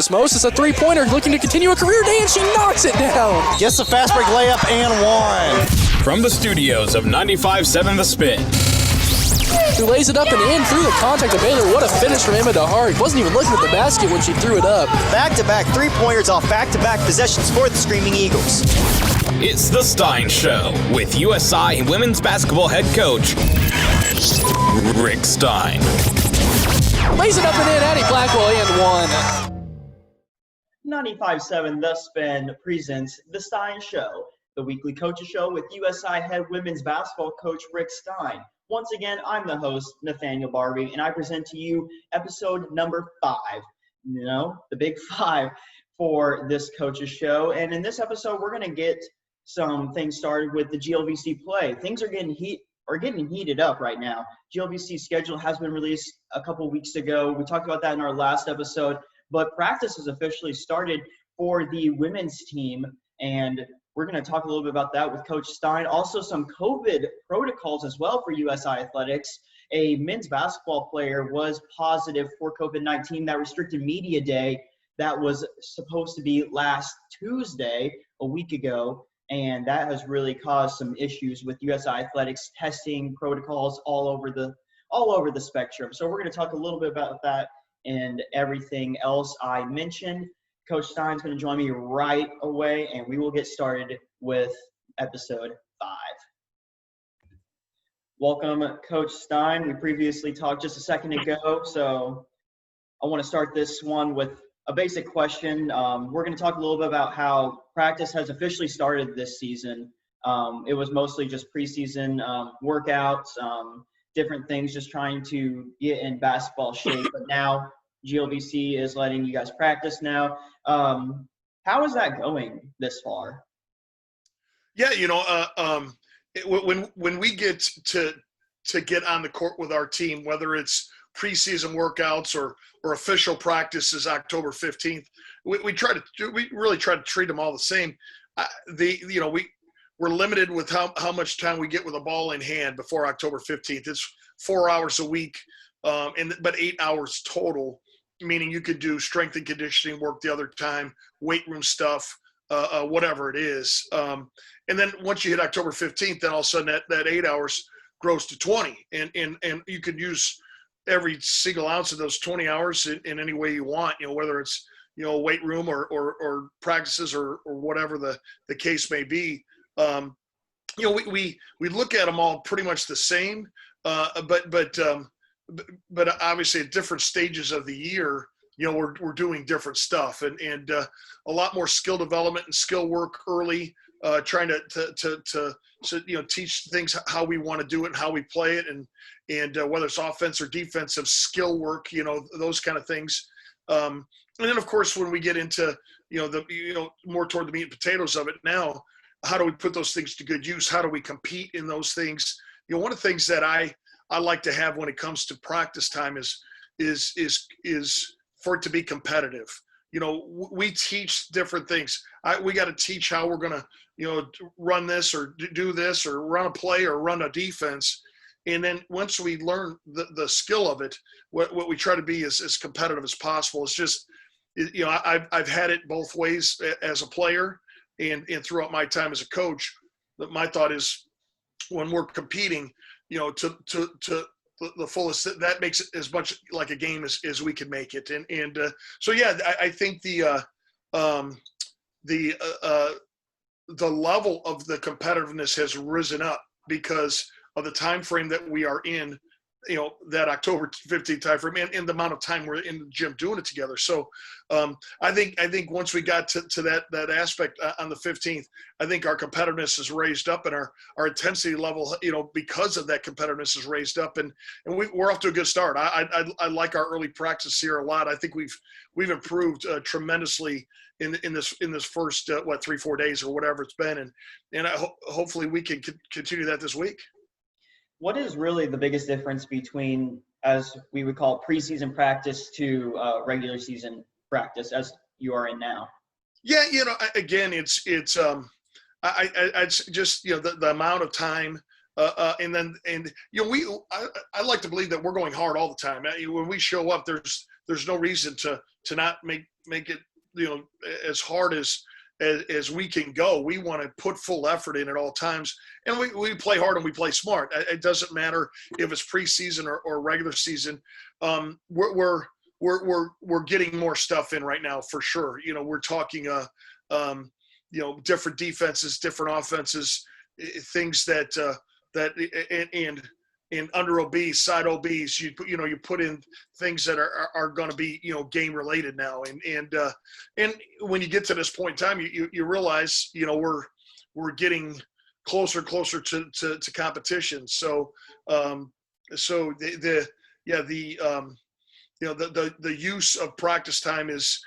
Osmosis, a three-pointer, looking to continue a career day, and she knocks it down. Gets the fast break layup and one. From the studios of 95.7 The Spin. Who lays it up and in through the contact of Baylor. What a finish from Emma DeHart. Wasn't even looking at the basket when she threw it up. Back-to-back three-pointers off back-to-back possessions for the Screaming Eagles. It's The Stein Show with USI women's basketball head coach, Rick Stein. Lays it up and in, Addie Blackwell, and one. 95.7 The Spin presents The Stein Show, the weekly coaches show with USI head women's basketball coach Rick Stein. Once again, I'm the host, Nathaniel Barbie, and I present to you episode number 5. The big 5 for this coaches show. And in this episode, we're going to get some things started with the GLVC play. Things are getting heated up right now. GLVC schedule has been released a couple weeks ago. We talked about that in our last episode, but practice has officially started for the women's team, and we're going to talk a little bit about that with Coach Stein. Also, some COVID protocols as well for USI Athletics. A men's basketball player was positive for COVID-19. That restricted media day that was supposed to be last Tuesday, a week ago, and that has really caused some issues with USI Athletics testing protocols all over the spectrum. So we're going to talk a little bit about that and everything else I mentioned. Coach Stein's going to join me right away, and we will get started with episode 5. Welcome, Coach Stein. We previously talked just a second ago, so I want to start this one with a basic question. We're going to talk a little bit about how practice has officially started this season. It was mostly just preseason workouts, different things, just trying to get in basketball shape. But now GLVC is letting you guys practice now. How is that going this far? Yeah, when we get to get on the court with our team, whether it's preseason workouts or official practices October 15th, we really try to treat them all the same. We're limited with how much time we get with a ball in hand before October 15th. It's 4 hours a week, but 8 hours total, meaning you could do strength and conditioning work the other time, weight room stuff, whatever it is. And then once you hit October 15th, then all of a sudden that 8 hours grows to 20. And you could use every single ounce of those 20 hours in any way you want, whether it's, weight room or practices or whatever the case may be. We look at them all pretty much the same, but obviously at different stages of the year, we're doing different stuff and a lot more skill development and skill work early, trying to teach things how we want to do it and how we play it, and whether it's offense or defensive skill work, those kind of things. And then of course, when we get into, more toward the meat and potatoes of it now, how do we put those things to good use? How do we compete in those things? One of the things that I like to have when it comes to practice time is for it to be competitive. We teach different things. We got to teach how we're going to, run this or do this or run a play or run a defense. And then once we learn the skill of it, what we try to be as competitive as possible. It's just, I've had it both ways as a player and throughout my time as a coach. That my thought is when we're competing, to the fullest, that makes it as much like a game as we can make it. So yeah, I think the level of the competitiveness has risen up because of the time frame that we are in, that October 15th time frame and the amount of time we're in the gym doing it together. So I think once we got to that aspect on the 15th, I think our competitiveness is raised up and our intensity level, because of that competitiveness is raised up and we're off to a good start. I like our early practice here a lot. I think we've improved tremendously in this first 3-4 days or whatever it's been, and hopefully we can continue that this week. What is really the biggest difference between, as we would call preseason practice to regular season practice as you are in now? Yeah, again, it's I just the amount of time, and I like to believe that we're going hard all the time. When we show up, there's there's no reason to not make it, as hard as we can go. We want to put full effort in at all times, and we play hard and we play smart. It doesn't matter if it's preseason or regular season. We're getting more stuff in right now for sure. We're talking different defenses, different offenses, things that and under OBs, side OBs, you put in things that are going to be game related now, and when you get to this point in time, you realize we're getting closer to competition. So the use of practice time is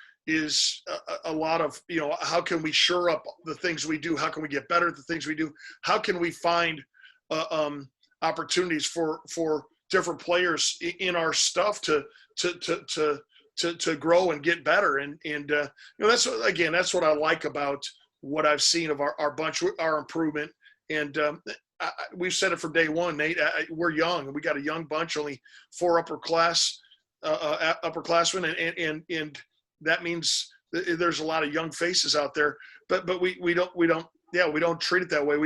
a lot of how can we shore up the things we do, how can we get better at the things we do, how can we find opportunities for different players in our stuff to grow and get better, and that's what I like about what I've seen of our bunch, our improvement. And we've said it from day one, Nate. We're young, and we got a young bunch, only 4 upperclassmen, and that means there's a lot of young faces out there. But we don't treat it that way.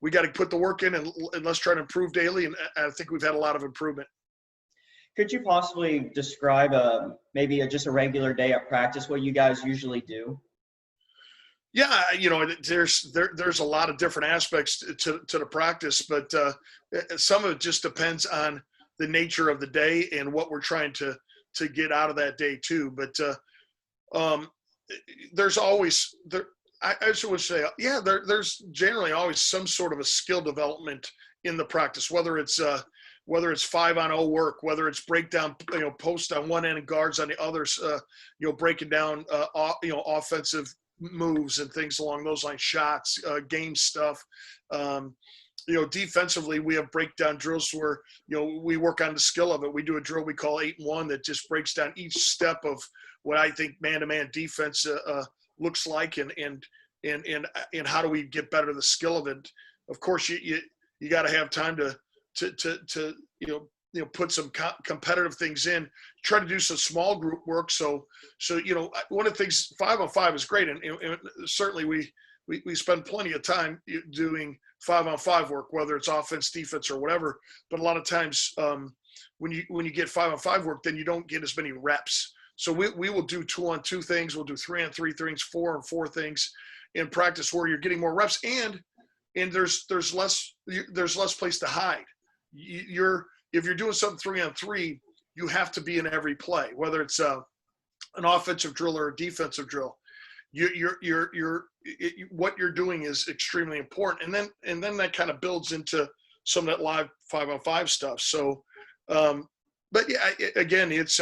We got to put the work in, and let's try to improve daily. And I think we've had a lot of improvement. Could you possibly describe maybe just a regular day at practice, what you guys usually do? Yeah, there's a lot of different aspects to the practice, but some of it just depends on the nature of the day and what we're trying to get out of that day too. But there's always there. I just would say, there's generally always some sort of a skill development in the practice, whether it's 5-on-0 work, whether it's breakdown, post on one end and guards on the others, breaking down, offensive moves and things along those lines, shots, game stuff. Defensively, we have breakdown drills where, we work on the skill of it. We do a drill we call 8-1 that just breaks down each step of what I think man-to-man defense looks like, and how do we get better the skill of it. Of course, you got to have time to put some competitive things in, try to do some small group work. So one of the things, 5-on-5 is great, and certainly we spend plenty of time doing 5-on-5 work, whether it's offense, defense, or whatever. But a lot of times when you get 5-on-5 work, then you don't get as many reps. So we will do 2-on-2 things. We'll do 3-on-3 things, 4-on-4 things in practice where you're getting more reps, and there's less place to hide. If you're doing something 3-on-3, you have to be in every play, whether it's an offensive drill or a defensive drill. What you're doing is extremely important, and then that kind of builds into some of that live 5-on-5 stuff. So, but yeah, again, it's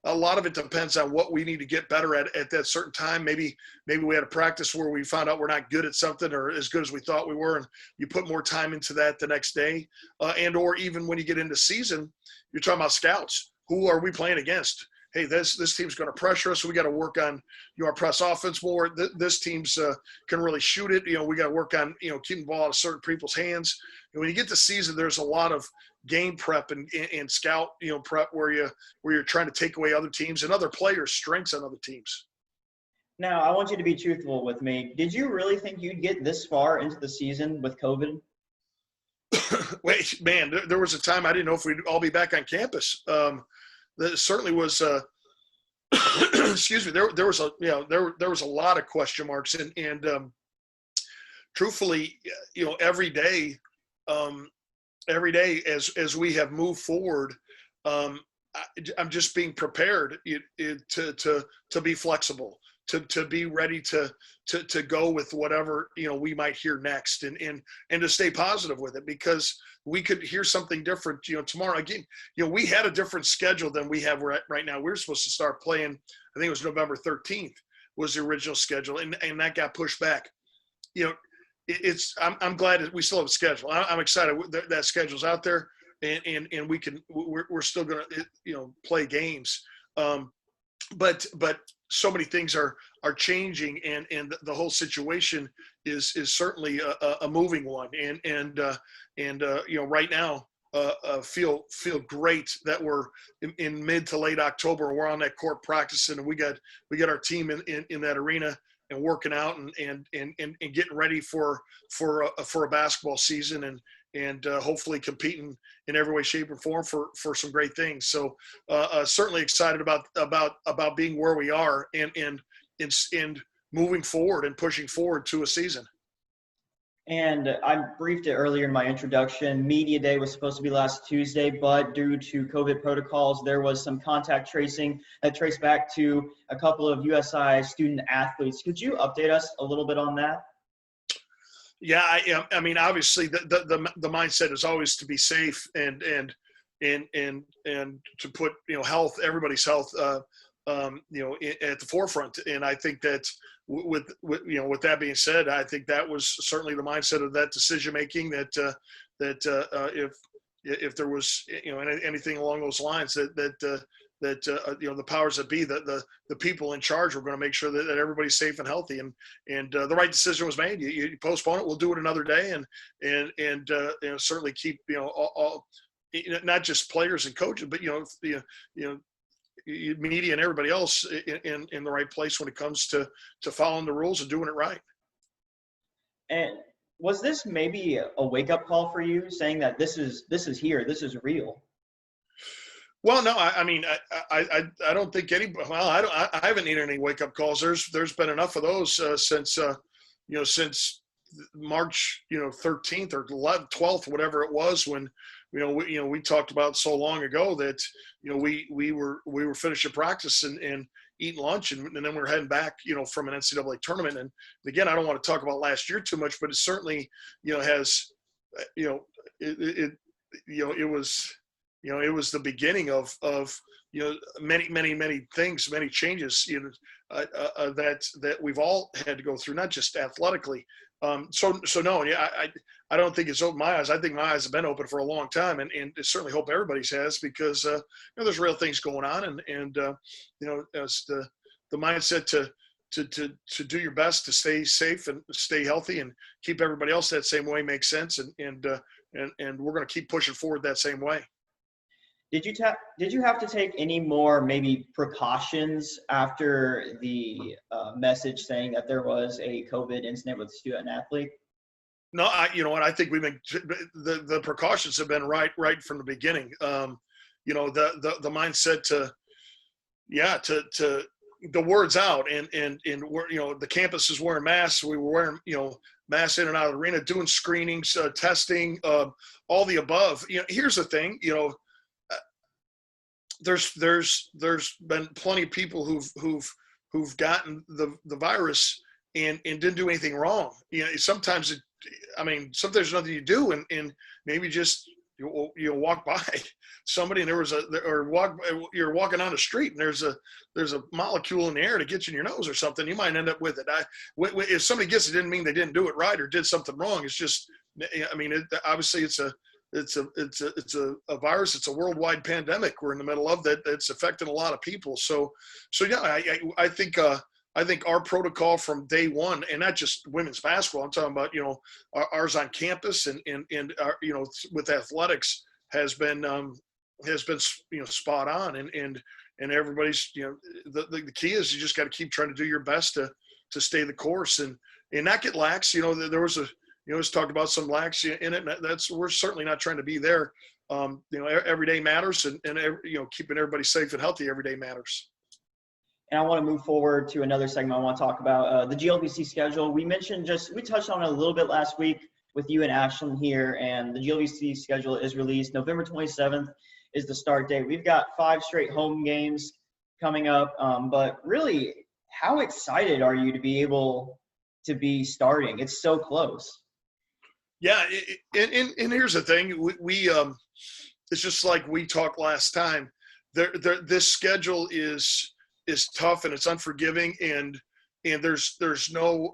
a lot of it depends on what we need to get better at that certain time. Maybe we had a practice where we found out we're not good at something or as good as we thought we were, and you put more time into that the next day. And or even when you get into season, you're talking about scouts. Who are we playing against? Hey, this team's going to pressure us, so we got to work on our press offense more. This team's can really shoot it. We got to work on keeping the ball out of certain people's hands. And when you get to season, there's a lot of game prep and scout prep where you're trying to take away other teams and other players' strengths on other teams. Now, I want you to be truthful with me. Did you really think you'd get this far into the season with COVID? Wait, man, there was a time I didn't know if we'd all be back on campus. There certainly was. Excuse me. There was a lot of question marks, and truthfully, every day as we have moved forward, I'm just being prepared to be flexible, to be ready to go with whatever we might hear next, and to stay positive with it, because we could hear something different tomorrow. Again, we had a different schedule than we have right now. We were supposed to start playing, I think it was November 13th was the original schedule, and that got pushed back. I'm glad that we still have a schedule. I'm excited that schedule's out there, and we're still going to play games. But so many things are changing, and the whole situation is certainly a moving one. And right now feel great that we're in mid to late October. We're on that court practicing, and we got our team in that arena and working out and getting ready for a basketball season and hopefully competing in every way, shape, or form for some great things. So certainly excited about being where we are and moving forward and pushing forward to a season. And I briefed it earlier in my introduction. Media Day was supposed to be last Tuesday, but due to COVID protocols, there was some contact tracing that traced back to a couple of USI student athletes. Could you update us a little bit on that? Yeah, I mean, obviously, the mindset is always to be safe and to put health, everybody's health, at the forefront. And I think that with that being said, I think that was certainly the mindset of that decision making. That if there was anything along those lines, that the powers that be, the people in charge were going to make sure that everybody's safe and healthy, and the right decision was made. You postpone it, we'll do it another day, and certainly keep all not just players and coaches, but media and everybody else in the right place when it comes to following the rules and doing it right. And was this maybe a wake-up call for you, saying that this is here, this is real? Well, no, I mean, I don't think I haven't needed any wake-up calls. There's been enough of those since March 13th or 11th, 12th, whatever it was, when we talked about so long ago that we were finishing practice and eating lunch, and then we were heading back from an NCAA tournament. And again, I don't want to talk about last year too much, but it certainly has it was the beginning of many things, many changes that we've all had to go through, not just athletically. So no, yeah, I don't think it's opened my eyes. I think my eyes have been open for a long time, and I certainly hope everybody's has, because there's real things going on, and it's the mindset to do your best to stay safe and stay healthy and keep everybody else that same way makes sense, and we're going to keep pushing forward that same way. Did you have to take any more maybe precautions after the message saying that there was a COVID incident with a student athlete? No, you know what? I think we've been the precautions have been right from the beginning. The mindset to the word's out, and we're, the campus is wearing masks. We were wearing masks in and out of the arena, doing screenings, testing, all the above. Here's the thing, there's been plenty of people who've gotten the virus and didn't do anything wrong. Sometimes there's nothing you do, and maybe just you walk by somebody and you're walking on the street and there's a molecule in the air that gets in your nose or something. You might end up with it. If somebody gets it, didn't mean they didn't do it right or did something wrong. It's just, obviously it's a virus. It's a worldwide pandemic we're in the middle of that. It's affecting a lot of people. So yeah, I think our protocol from day one, and not just women's basketball, I'm talking about, ours on campus and our, with athletics has been spot on, and everybody's, the key is you just got to keep trying to do your best to stay the course and not get lax. There was was talked about some lax in it. We're certainly not trying to be there. Every day matters, and keeping everybody safe and healthy every day matters. And I want to move forward to another segment. I want to talk about the GLVC schedule. We touched on it a little bit last week with you and Ashlyn here, and the GLVC schedule is released. November 27th is the start date. We've got 5 straight home games coming up, but really, how excited are you to be able to be starting? It's so close. Yeah, and here's the thing. We it's just like we talked last time. This schedule is tough and it's unforgiving, and there's no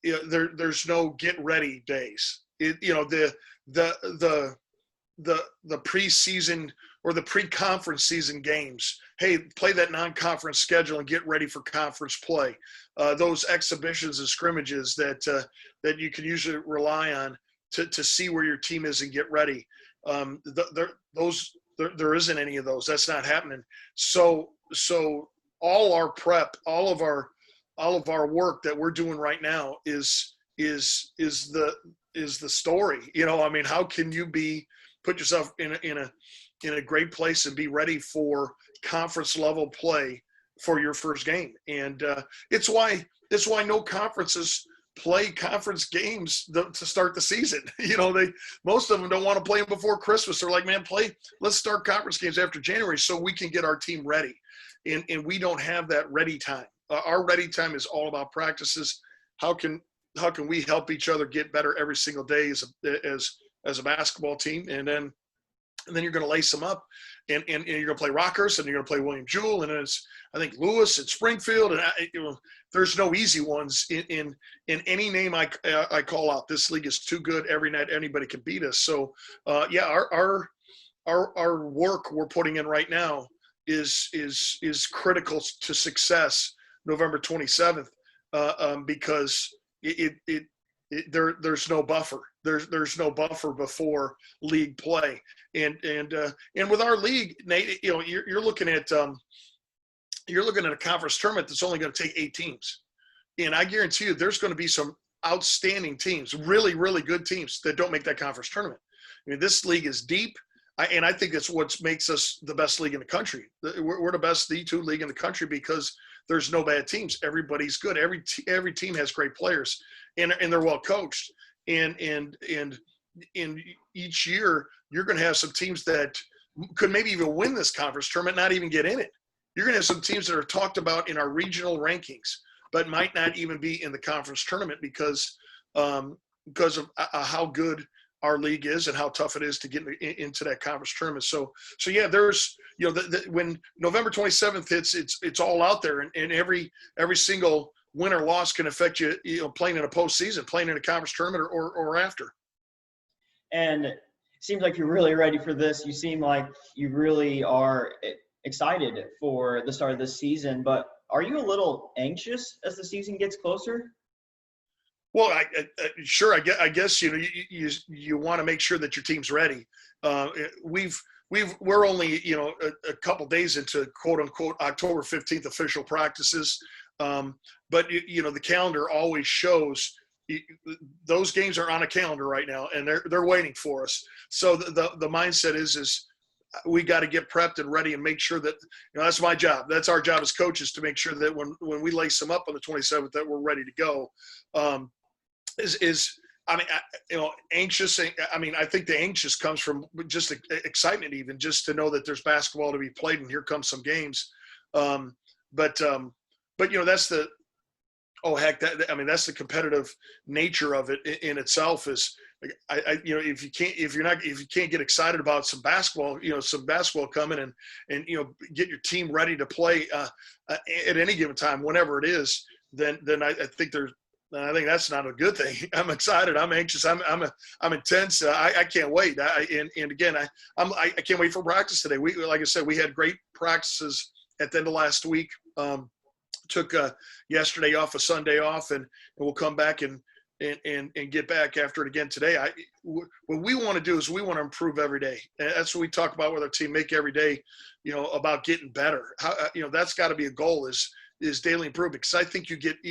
there's no get ready days. The preseason or the pre-conference season games. Hey, play that non-conference schedule and get ready for conference play. Those exhibitions and scrimmages that you can usually rely on to see where your team is and get ready. There isn't any of those. That's not happening. So all our prep, all of our work that we're doing right now is the story. I mean, how can you put yourself in a great place and be ready for conference level play for your first game? And it's why no conferences play conference games to start the season. Most of them don't want to play them before Christmas. They're like, man, let's start conference games after January so we can get our team ready. And we don't have that ready time. Our ready time is all about practices. How can we help each other get better every single day as a basketball team? And then you're going to lace them up, and you're going to play Rockhurst, and you're going to play William Jewell, and then it's, I think, Lewis and Springfield, and there's no easy ones in any name I call out. This league is too good. Every night anybody can beat us. So our work we're putting in right now is critical to success November 27th, because there's no buffer. There's no buffer before league play, and with our league, Nate, you're looking at a conference tournament that's only going to take 8 teams, and I guarantee you there's going to be some outstanding teams, really, really good teams that don't make that conference tournament. I mean, this league is deep, and I think it's what makes us the best league in the country. We're the best D2 league in the country because there's no bad teams. Everybody's good. Every team has great players, and they're well coached. And each year you're going to have some teams that could maybe even win this conference tournament, not even get in it. You're going to have some teams that are talked about in our regional rankings, but might not even be in the conference tournament because of how good our league is and how tough it is to get into that conference tournament. So yeah, there's, when November 27th hits, it's all out there, and every single win or loss can affect you, playing in a postseason, playing in a conference tournament or after. And it seems like you're really ready for this. You seem like you really are excited for the start of this season, but are you a little anxious as the season gets closer? Well, sure. I guess you want to make sure that your team's ready. We're only a couple days into quote unquote October 15th official practices, but the calendar always shows those games are on a calendar right now, and they're waiting for us. So the mindset is we got to get prepped and ready and make sure that that's my job. That's our job as coaches, to make sure that when we lace them up on the 27th that we're ready to go. Anxious. I mean, I think the anxious comes from just excitement, even just to know that there's basketball to be played and here comes some games. But that's the, that's the competitive nature of it in itself. Is if you can't get excited about some basketball coming and get your team ready to play at any given time, whenever it is, then I think that's not a good thing. I'm excited. I'm anxious. I'm intense. I can't wait. Again, I can't wait for practice today. Like I said, we had great practices at the end of last week. Took yesterday off, a Sunday off, and we'll come back and get back after it again today. What we want to do is we want to improve every day. And that's what we talk about with our team. Make every day, about getting better. That's got to be a goal. Is daily improvement, because I think you get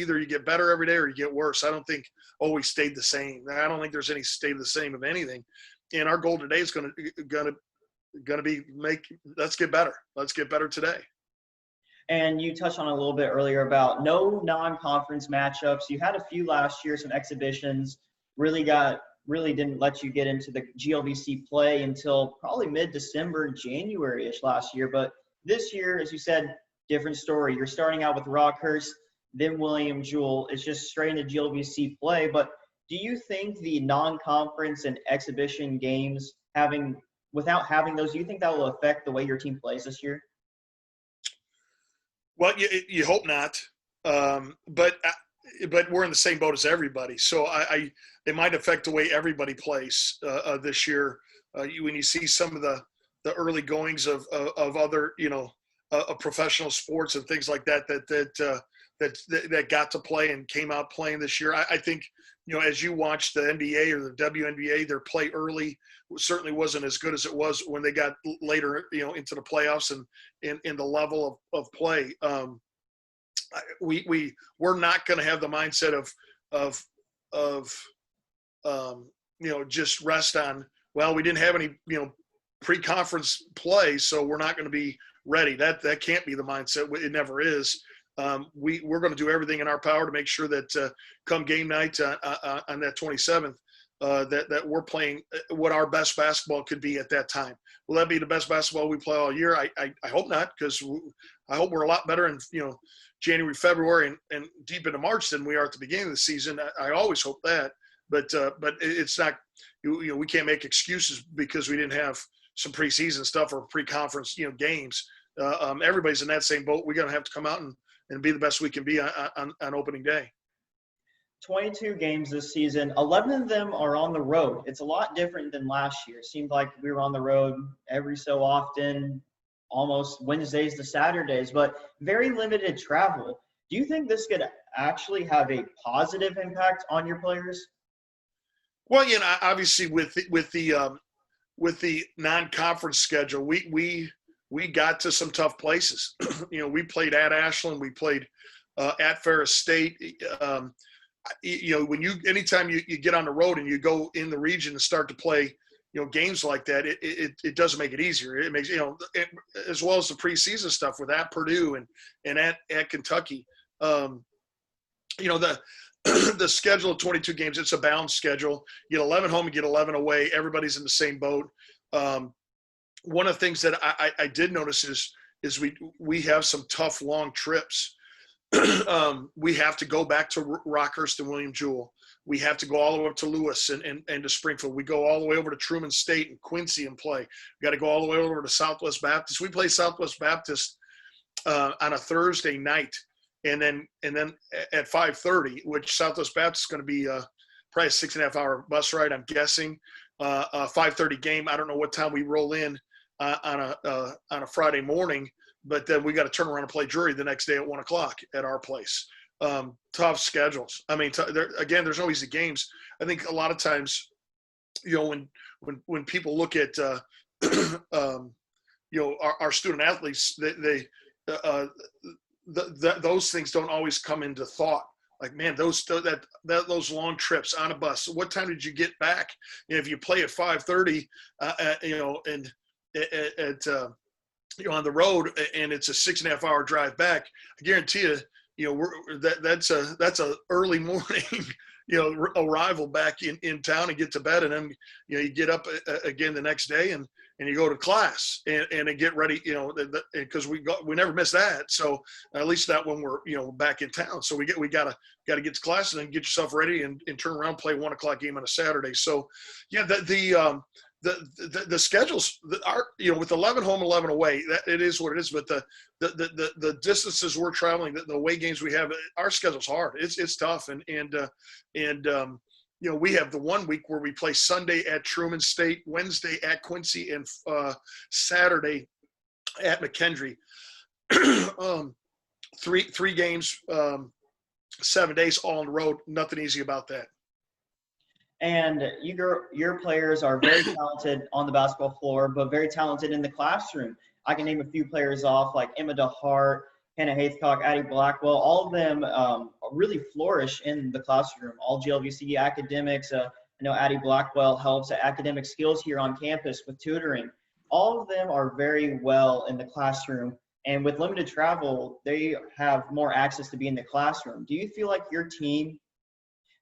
better every day or you get worse. I don't think always stayed the same. I don't think there's any stay the same of anything. And our goal today is going to be let's get better. Let's get better today. And you touched on it a little bit earlier about no non-conference matchups. You had a few last year, some exhibitions. Really didn't let you get into the GLVC play until probably mid-December, January-ish last year. But this year, as you said, different story. You're starting out with Rockhurst, then William Jewell. It's just straight into GLVC play. But do you think the non-conference and exhibition games, without having those, do you think that will affect the way your team plays this year? Well, you hope not, but we're in the same boat as everybody. So it might affect the way everybody plays this year. When you see some of the early goings of other professional sports and things like that got to play and came out playing this year, I think as you watch the NBA or the WNBA, their play early certainly wasn't as good as it was when they got later, into the playoffs and in the level of play. We're not going to have the mindset of just rest on, well, we didn't have any, pre-conference play, so we're not going to be ready. That can't be the mindset. It never is. We're going to do everything in our power to make sure that come game night on that 27th, that we're playing what our best basketball could be at that time. Will that be the best basketball we play all year? I hope not, because I hope we're a lot better in January, February, and deep into March than we are at the beginning of the season. I always hope that, but it's not. We can't make excuses because we didn't have some preseason stuff or pre-conference games. Everybody's in that same boat. We're going to have to come out and be the best we can be on opening day. 22 games this season, 11 of them are on the road. It's a lot different than last year. It seemed like we were on the road every so often, almost Wednesdays to Saturdays, but very limited travel. Do you think this could actually have a positive impact on your players? Well, obviously with the non-conference schedule, we got to some tough places. We played at Ashland, we played at Ferris State. Anytime you get on the road and you go in the region and start to play, games like that, it does make it easier. It makes, as well as the preseason stuff with at Purdue and at Kentucky. The schedule of 22 games, it's a balanced schedule. You get 11 home, you get 11 away. Everybody's in the same boat. One of the things that I did notice is we have some tough, long trips. We have to go back to Rockhurst and William Jewell. We have to go all the way up to Lewis and to Springfield. We go all the way over to Truman State and Quincy and play. We got to go all the way over to Southwest Baptist. We play Southwest Baptist on a Thursday night. And then at 5:30, which Southwest Baptist is going to be probably a 6.5-hour bus ride, I'm guessing. A 5:30 game. I don't know what time we roll in on a Friday morning, but then we got to turn around and play Drury the next day at 1:00 at our place. Tough schedules. I mean, there's no easy games. I think a lot of times, when people look at our student athletes, those things don't always come into thought. Like, man, those long trips on a bus. What time did you get back? If you play at 5:30, and on the road, and it's a 6.5-hour drive back, I guarantee you, that's a early morning, arrival back in town and get to bed, and then you get up again the next day and you go to class and get ready, because we never miss that. So at least that when we're back in town. So we gotta get to class and then get yourself ready and turn around, play 1:00 game on a Saturday. So yeah, the schedules are with 11 home, 11 away, that it is what it is. But the distances we're traveling, the away games we have, our schedule's hard. It's tough, and we have the 1 week where we play Sunday at Truman State, Wednesday at Quincy, and Saturday at McKendree. Three games, 7 days, all on the road. Nothing easy about that. And your players are very talented on the basketball floor, but very talented in the classroom. I can name a few players off, like Emma DeHart, Hannah Haithcock, Addie Blackwell. All of them really flourish in the classroom. All GLVC academics. I know Addie Blackwell helps at academic skills here on campus with tutoring. All of them are very well in the classroom. And with limited travel, they have more access to be in the classroom. Do you feel like your team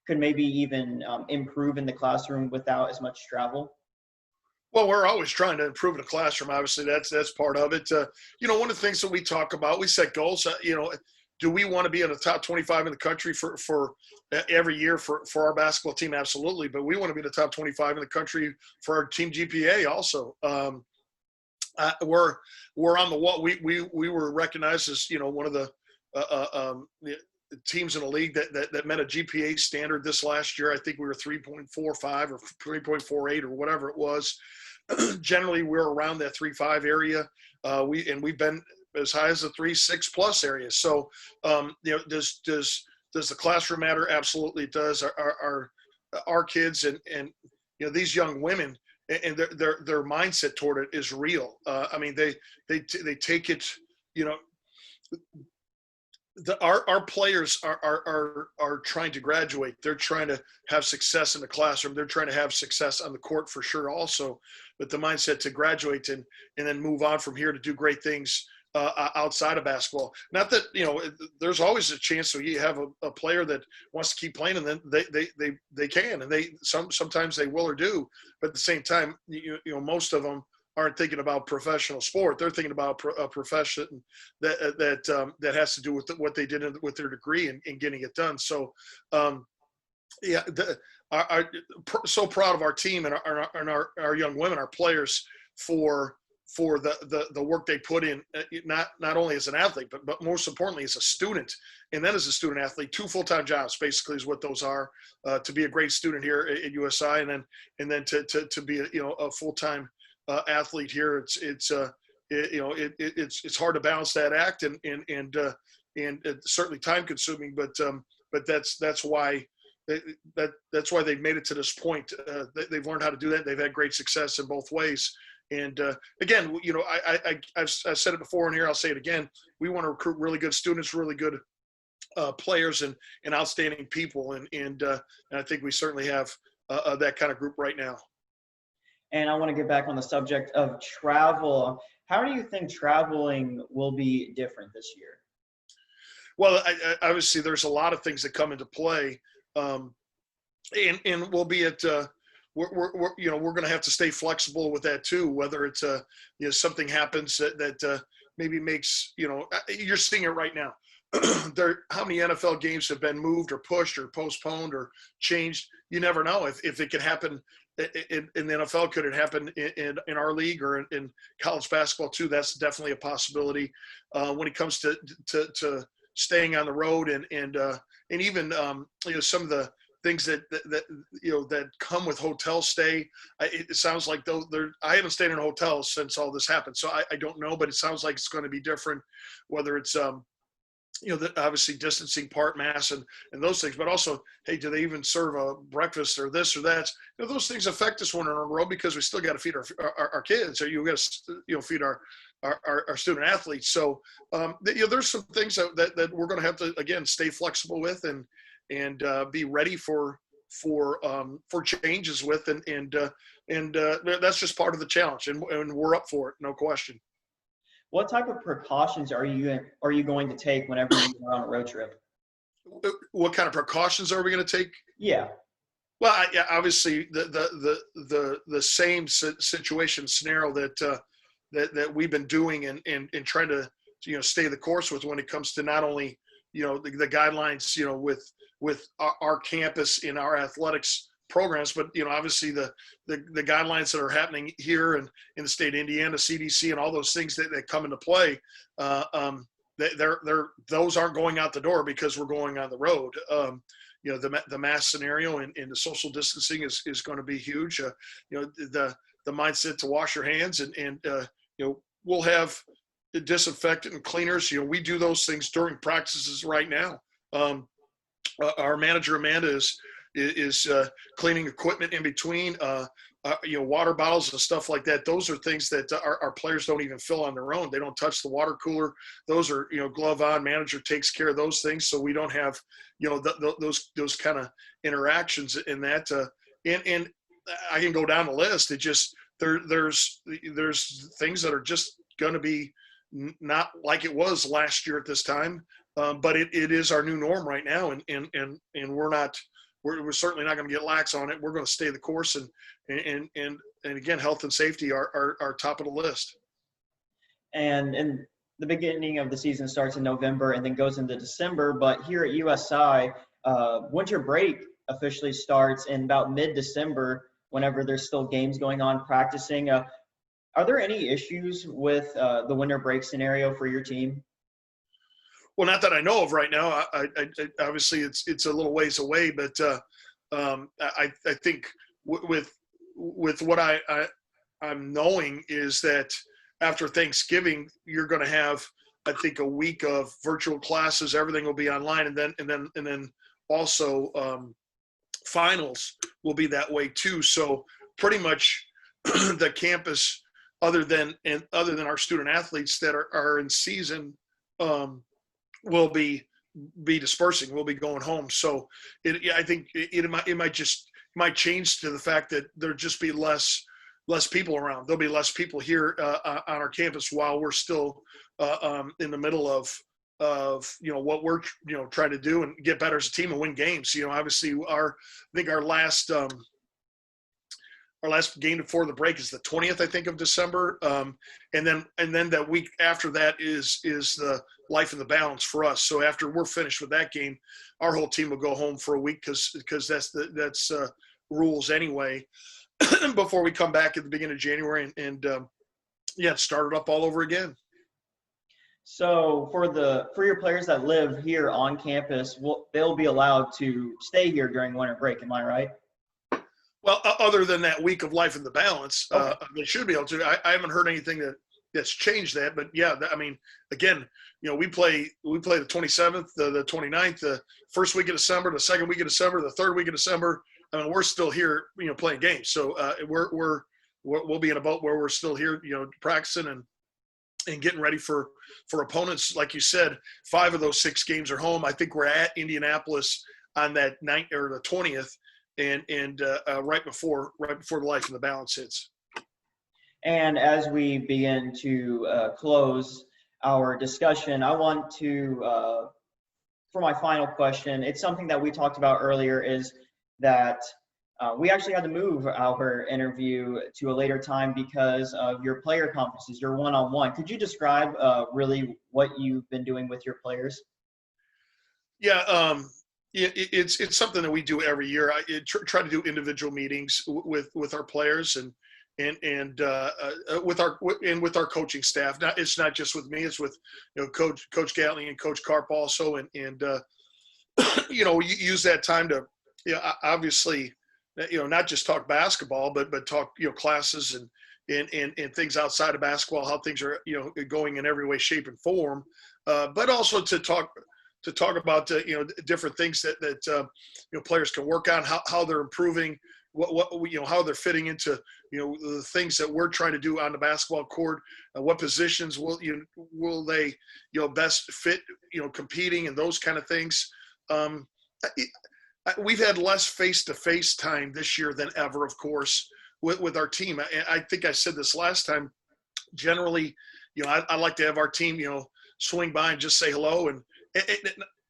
could maybe even improve in the classroom without as much travel? Well, we're always trying to improve in the classroom. Obviously, that's part of it. One of the things that we talk about, we set goals. Do we want to be in the top 25 in the country for every year for our basketball team? Absolutely. But we want to be in the top 25 in the country for our team GPA also. We're on the wall. We were recognized as one of the teams in the league that met a GPA standard this last year. I think we were 3.45 or 3.48 or whatever it was. Generally, we're around that 3.5 area. We've been as high as the 3.6 plus area. So, does the classroom matter? Absolutely, it does. our kids and these young women and their mindset toward it is real. I mean, they take it, our players are trying to graduate. They're trying to have success in the classroom. They're trying to have success on the court for sure also, but the mindset to graduate and then move on from here to do great things outside of basketball. Not that, there's always a chance that you have a player that wants to keep playing, and then they can, and sometimes they will or do, but at the same time, most of them aren't thinking about professional sport. They're thinking about a profession that has to do with what they did with their degree and getting it done. So, so proud of our team and our young women, our players, for the work they put in, not only as an athlete, but most importantly as a student, and then as a student athlete. 2 full-time jobs basically is what those are, to be a great student here at USI, and then to be a full-time athlete here. It's hard to balance that act, and it's certainly time consuming, but that's why they've made it to this point. They've learned how to do that. They've had great success in both ways. And again, I've said it before in here, I'll say it again. We want to recruit really good students, really good players, and outstanding people. And I think we certainly have that kind of group right now. And I want to get back on the subject of travel. How do you think traveling will be different this year? Well, obviously there's a lot of things that come into play, and we'll be at we're going to have to stay flexible with that too. Whether it's something happens that maybe makes you're seeing it right now. How many NFL games have been moved or pushed or postponed or changed? You never know if it could happen in the NFL. Could it happen in our league or in college basketball too? That's definitely a possibility. When it comes to staying on the road and even some of the things that come with hotel stay. It sounds like I haven't stayed in a hotel since all this happened, so I don't know, but it sounds like it's going to be different. Whether it's obviously distancing, part mass, and those things, but also, hey, do they even serve a breakfast or this or that? Those things affect us when we're on the road because we still got to feed our kids, or you got to feed our student athletes. So there's some things that we're going to have to again stay flexible with and be ready for changes with, and that's just part of the challenge, and we're up for it, no question. What type of precautions are you going to take whenever you are on a road trip? What kind of precautions are we going to take? Yeah. Well, obviously the same situation scenario that we've been doing and trying to stay the course with when it comes to not only the guidelines with our campus in our athletics programs, but obviously the guidelines that are happening here and in the state of Indiana, CDC, and all those things that come into play, those aren't going out the door because we're going on the road. The mask scenario and the social distancing is going to be huge. The mindset to wash your hands and we'll have disinfectant and cleaners. We do those things during practices right now. Our manager Amanda is cleaning equipment in between, water bottles and stuff like that. Those are things that our players don't even fill on their own. They don't touch the water cooler. Those are, glove on. Manager takes care of those things, so we don't have, those kind of interactions in that. And I can go down the list. It just there's things that are just going to be not like it was last year at this time, but it is our new norm right now, and we're certainly not going to get lax on it. We're going to stay the course, and again, health and safety are top of the list. And the beginning of the season starts in November and then goes into December. But here at USI, winter break officially starts in about mid-December, whenever there's still games going on, practicing. Are there any issues with the winter break scenario for your team? Well, not that I know of right now. I obviously it's a little ways away, but I think with what I'm knowing is that after Thanksgiving, you're going to have, I think, a week of virtual classes. Everything will be online, and then also finals will be that way too. So pretty much the campus, other than our student athletes that are in season, will be dispersing. We'll be going home. So I think it might change to the fact that there'll just be less people around. There'll be less people here on our campus while we're still in the middle of what we're trying to do and get better as a team and win games. Obviously I think our last game before the break is the 20th, I think, of December. And then that week after that is the life and the balance for us. So after we're finished with that game, our whole team will go home for a week because that's rules anyway, before we come back at the beginning of January and start it up all over again. So for your players that live here on campus, they'll be allowed to stay here during winter break. Am I right? Well, other than that week of life and the balance, okay. They should be able to. I haven't heard anything that's changed that, but yeah, again, we play the 27th, the 29th, the first week of December, the second week of December, the third week of December. We're still here, playing games. So we'll be in a boat where we're still here, practicing and getting ready for opponents. Like you said, 5 of those 6 games are home. I think we're at Indianapolis on that night or the 20th. And right before the life and the balance hits. And as we begin to close our discussion, I want to, for my final question, it's something that we talked about earlier, is that we actually had to move our interview to a later time because of your player conferences, your one-on-one. Could you describe really what you've been doing with your players? Yeah. It's something that we do every year. I try to do individual meetings with our players and with our coaching staff. It's not just with me. It's with Coach Gatling and Coach Karp also, and you use that time to obviously not just talk basketball, but talk classes and things outside of basketball, how things are going in every way, shape, and form, but also to talk about different things that players can work on, how they're improving, what how they're fitting into the things that we're trying to do on the basketball court, what positions will they best fit competing, and those kind of things. We've had less face-to-face time this year than ever, of course, with our team. I think I said this last time. Generally, I like to have our team swing by and just say hello and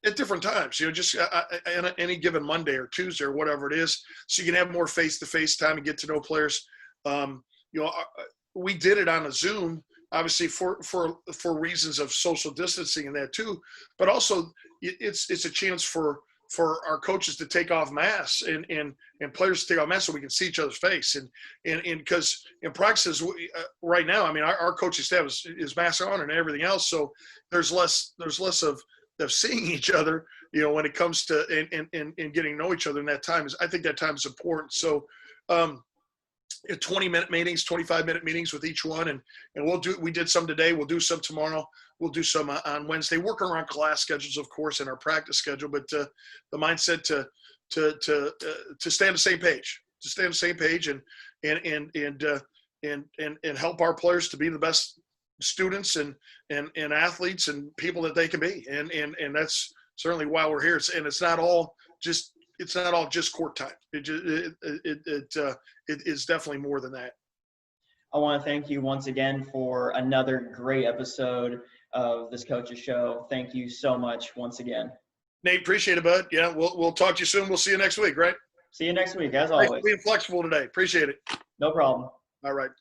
at different times, just any given Monday or Tuesday or whatever it is, so you can have more face-to-face time and get to know players. We did it on a Zoom, obviously for reasons of social distancing and that too, but also it's a chance for our coaches to take off masks and players to take off masks so we can see each other's face and because in practices right now, our coaching staff is mask on and everything else, so there's less of seeing each other, when it comes to and getting to know each other. And I think that time is important. So 20-minute meetings, 25-minute meetings with each one. And we did some today. We'll do some tomorrow. We'll do some on Wednesday, working around class schedules, of course, and our practice schedule, but the mindset to stay on the same page, and help our players to be the best students and athletes and people that they can be, and that's certainly why we're here. It's not all just court time. It is definitely more than that. I want to thank you once again for another great episode of this Coach's Show. Thank you so much once again. Nate, appreciate it, bud. Yeah, we'll talk to you soon. We'll see you next week, right? See you next week, as always. Thanks for being flexible today. Appreciate it. No problem. All right.